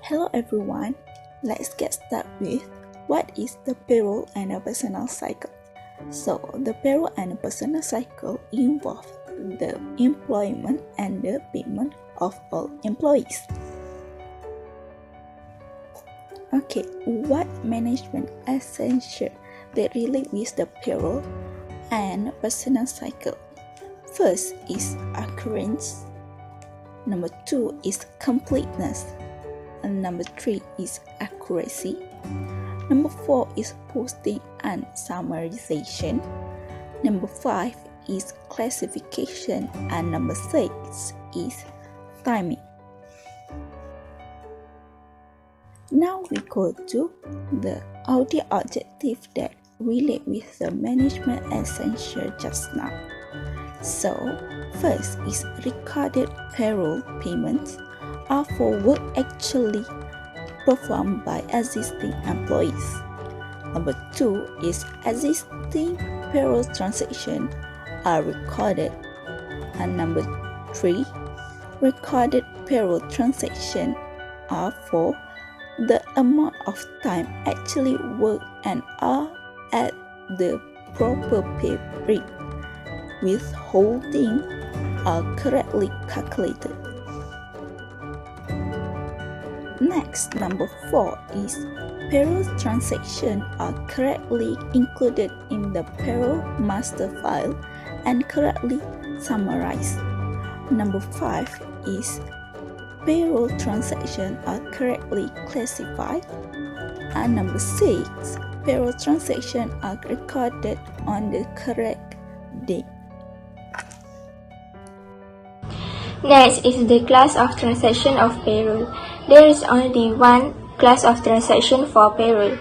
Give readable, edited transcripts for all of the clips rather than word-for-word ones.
Hello everyone, let's get started with what is the payroll and a personal cycle. So the payroll and a personal cycle involve the employment and the payment of all employees. Okay, what management essential that relate with the payroll and personal cycle? First is occurrence. Number 2 is completeness. And number 3 is accuracy. Number 4 is posting and summarization. Number 5 is classification. And number 6 is timing. Now we go to the audit objective that relate with the management essential just now. So, first is recorded payroll payments are for work actually performed by existing employees. Number 2 is existing payroll transactions are recorded. And number 3, recorded payroll transactions are for the amount of time actually worked and are at the proper pay rate. Withholding are correctly calculated. Next, number 4 is payroll transactions are correctly included in the payroll master file and correctly summarized. Number 5 is payroll transactions are correctly classified. And number 6, payroll transactions are recorded on the correct date. Next is the class of transaction of payroll. There is only one class of transaction for payroll.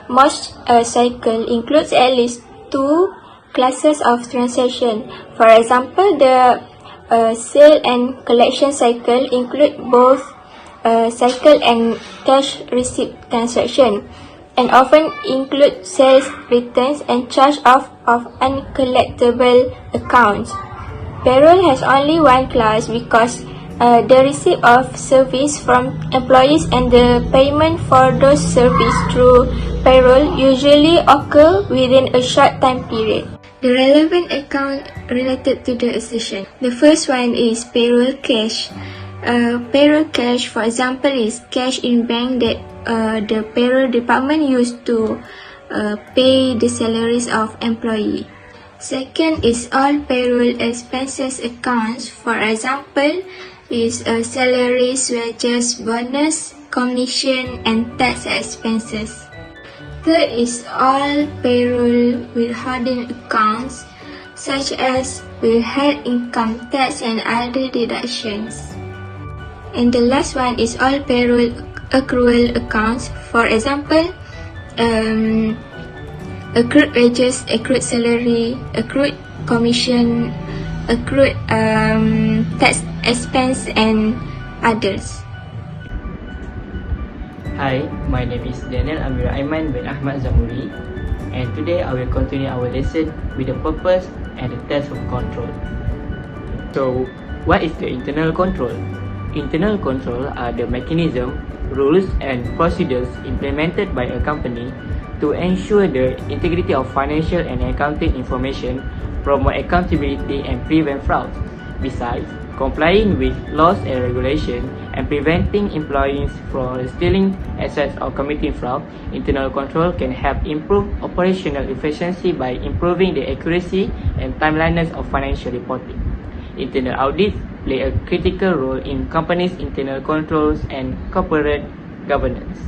Most cycle includes at least 2 classes of transaction. For example, the sale and collection cycle include both cycle and cash receipt transaction, and often include sales returns and charge off of uncollectible accounts. Payroll has only one class because the receipt of service from employees and the payment for those services through payroll usually occur within a short time period. The relevant account related to the assertion. The first one is payroll cash. Payroll cash, for example, is cash in bank that the payroll department used to pay the salaries of employees. Second is all payroll expenses accounts. For example, is salaries, wages, bonus, commission, and tax expenses. Third is all payroll withholding accounts, such as withheld income tax and other deductions. And the last one is all payroll accrual accounts. For example, accrued wages, accrued salary, accrued commission, accrued tax expense, and others. Hi, my name is Danial Aiman bin Ahmad ZAMURI, and today I will continue our lesson with the purpose and the test of control. So, what is the internal control? Internal control are the mechanism, rules, and procedures implemented by a company to ensure the integrity of financial and accounting information, promote accountability, and prevent fraud. Besides, complying with laws and regulations and preventing employees from stealing assets or committing fraud, internal control can help improve operational efficiency by improving the accuracy and timeliness of financial reporting. Internal audits play a critical role in companies' internal controls and corporate governance.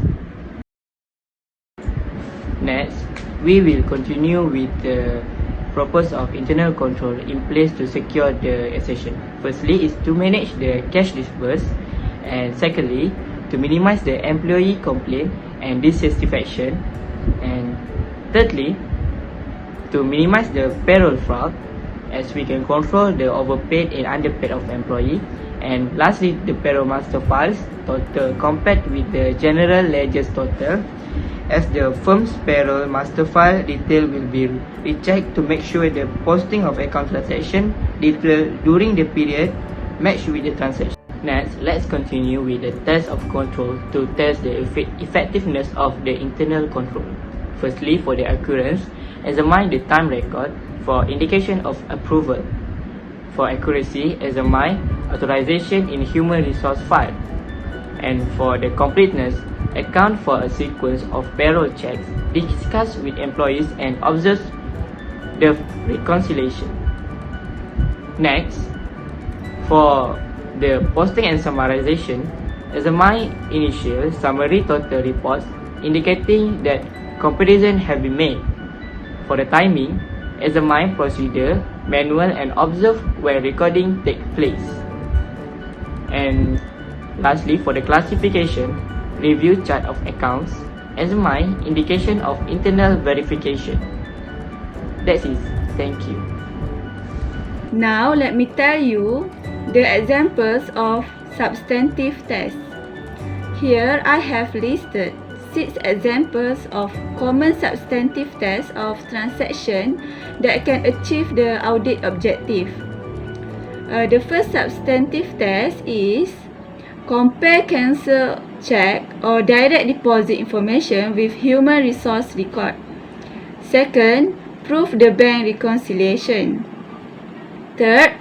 Next, we will continue with the purpose of internal control in place to secure the accession. Firstly is to manage the cash disbursed, and secondly, to minimize the employee complaint and dissatisfaction, and thirdly, to minimize the payroll fraud, as we can control the overpaid and underpaid of employee, and lastly, the payroll master files total compared with the general ledger's total, as the firm's payroll master file detail will be rechecked to make sure the posting of account transaction detail during the period match with the transaction. Next, let's continue with the test of control to test the effectiveness of the internal control. Firstly, for the occurrence, examine the time record for indication of approval. For accuracy, examine authorization in human resource file. And for the completeness, account for a sequence of payroll checks, discuss with employees and observe the reconciliation. Next, for the posting and summarization, examine initial summary total reports indicating that comparisons have been made. For the timing, examine procedure, manual and observe where recording takes place. And lastly, for the classification, review chart of accounts, examine indication of internal verification. That's it. Thank you. Now let me tell you the examples of substantive tests. Here I have listed 6 examples of common substantive tests of transaction that can achieve the audit objective. The first substantive test is compare cancel check or direct deposit information with human resource record. Second, prove the bank reconciliation. Third,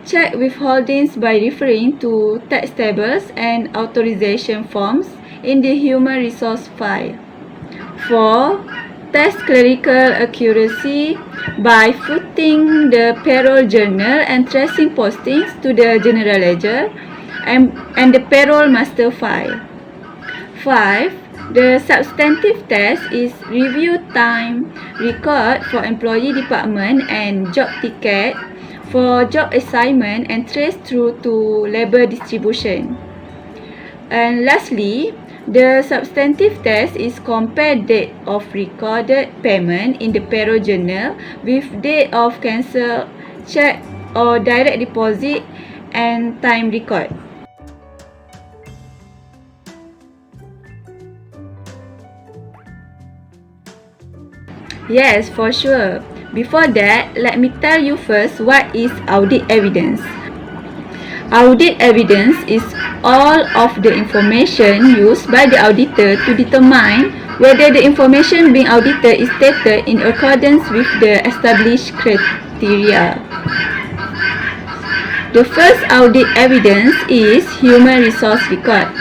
check withholdings by referring to tax tables and authorization forms in the human resource file. 4. Test clerical accuracy by footing the payroll journal and tracing postings to the general ledger and the payroll master file. 5. The substantive test is review time record for employee department and job ticket for job assignment and trace through to labor distribution. And lastly, the substantive test is compare date of recorded payment in the payroll journal with date of cancel check or direct deposit and time record. Yes, for sure. Before that, let me tell you first what is audit evidence. Audit evidence is all of the information used by the auditor to determine whether the information being audited is stated in accordance with the established criteria. The first audit evidence is human resource record.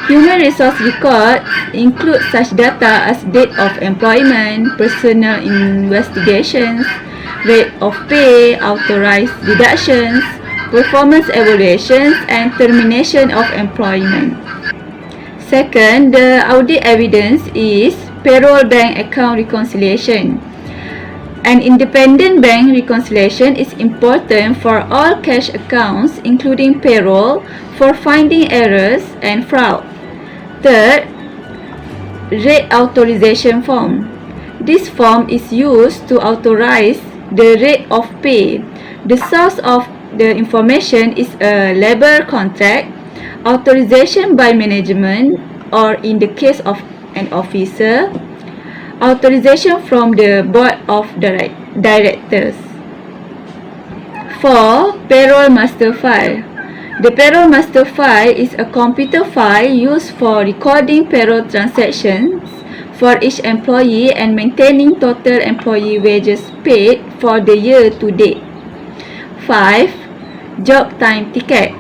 Human resource records include such data as date of employment, personal investigations, rate of pay, authorized deductions, performance evaluations, and termination of employment. Second, the audit evidence is payroll bank account reconciliation. An independent bank reconciliation is important for all cash accounts, including payroll, for finding errors and fraud. Third, rate authorization form. This form is used to authorize the rate of pay. The source of the information is a labor contract, authorization by management, or in the case of an officer, authorization from the board of directors. 4. Payroll master file. The payroll master file is a computer file used for recording payroll transactions for each employee and maintaining total employee wages paid for the year to date. 5. Job time ticket.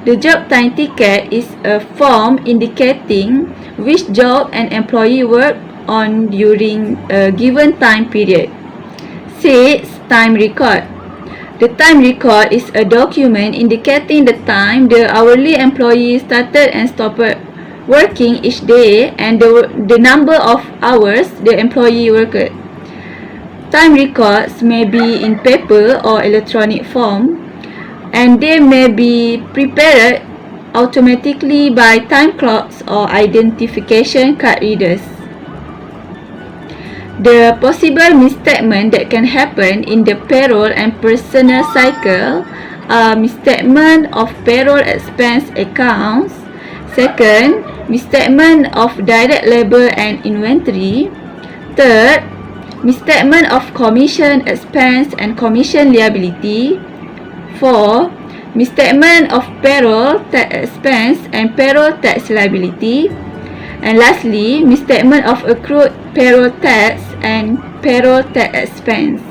The job time ticket is a form indicating which job an employee worked on during a given time period. 6. Time record. The time record is a document indicating the time the hourly employee started and stopped working each day and the number of hours the employee worked. Time records may be in paper or electronic form, and they may be prepared automatically by time clocks or identification card readers. The possible misstatement that can happen in the payroll and personal cycle are misstatement of payroll expense accounts. Second, misstatement of direct labor and inventory. Third, misstatement of commission expense and commission liability. 4. misstatement of payroll tax expense and payroll tax liability, and lastly, misstatement of accrued payroll tax and payroll tax expense.